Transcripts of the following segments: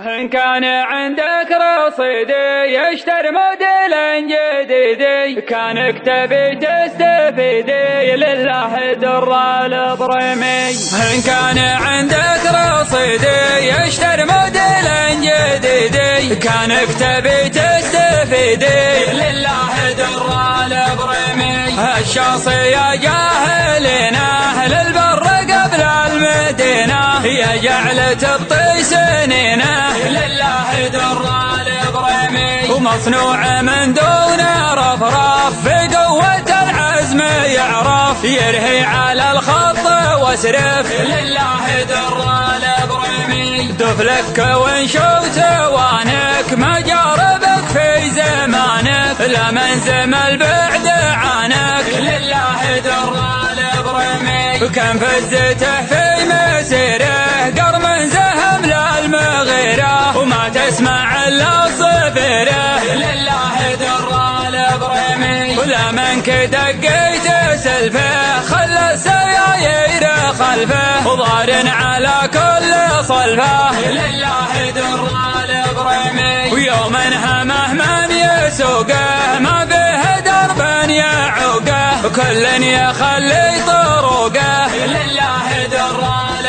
إن كان عندك رصيد يشتري موديل جديد، كانك تبي تستفيدي لله در البريمي. إن كان عندك رصيد يشتري موديل جديد، كانك تبي تستفيدي لله در البريمي. الشخصية جاهلينه للبر قبل المدينة، يا جعل تبطي سنينه لله در البريمي. ومصنوع من دون رفرف في قوة العزم يعرف، يرهي على الخط واسرف لله در البريمي. دفلك وانشوت وانك ما جاربك في زمانك، لا منزم البعد عنك لله در البريمي. كم فزته في مسيره قرم زهم للمغيره، وما تسمع الا صفيره لله در البريمي. ولا منك دقيت سلفه خلى السيايير خلفه، وضار على كل صلفه لله در البريمي. ويوم همه من يسوقه ما به درب يعوقه، كل يخلي طرقه لله در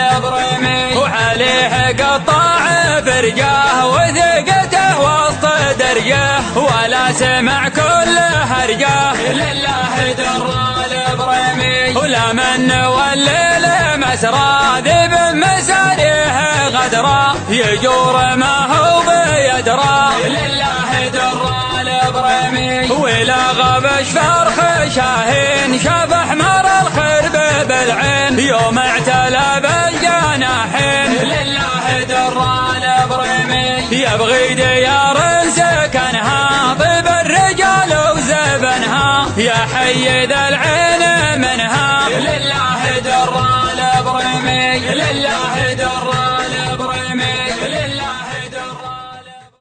البريمي. وعليه قطاع فرجه وثقته وسط درجه، ولا سمع كل هرجه لله در البريمي. ولا من والليل مسرى ذيب مساريه غدرا، يجور ما هو بيدرى لله در البريمي. ولا غبش فرخ شاهين شاف احمر الخرب بالعين، يوم اعتلى بالجناحين لله در البريمي. يبغي ديار سكنها طيب الرجال وزبنها، يا حي ذا العين منها لله در البريمي. لله در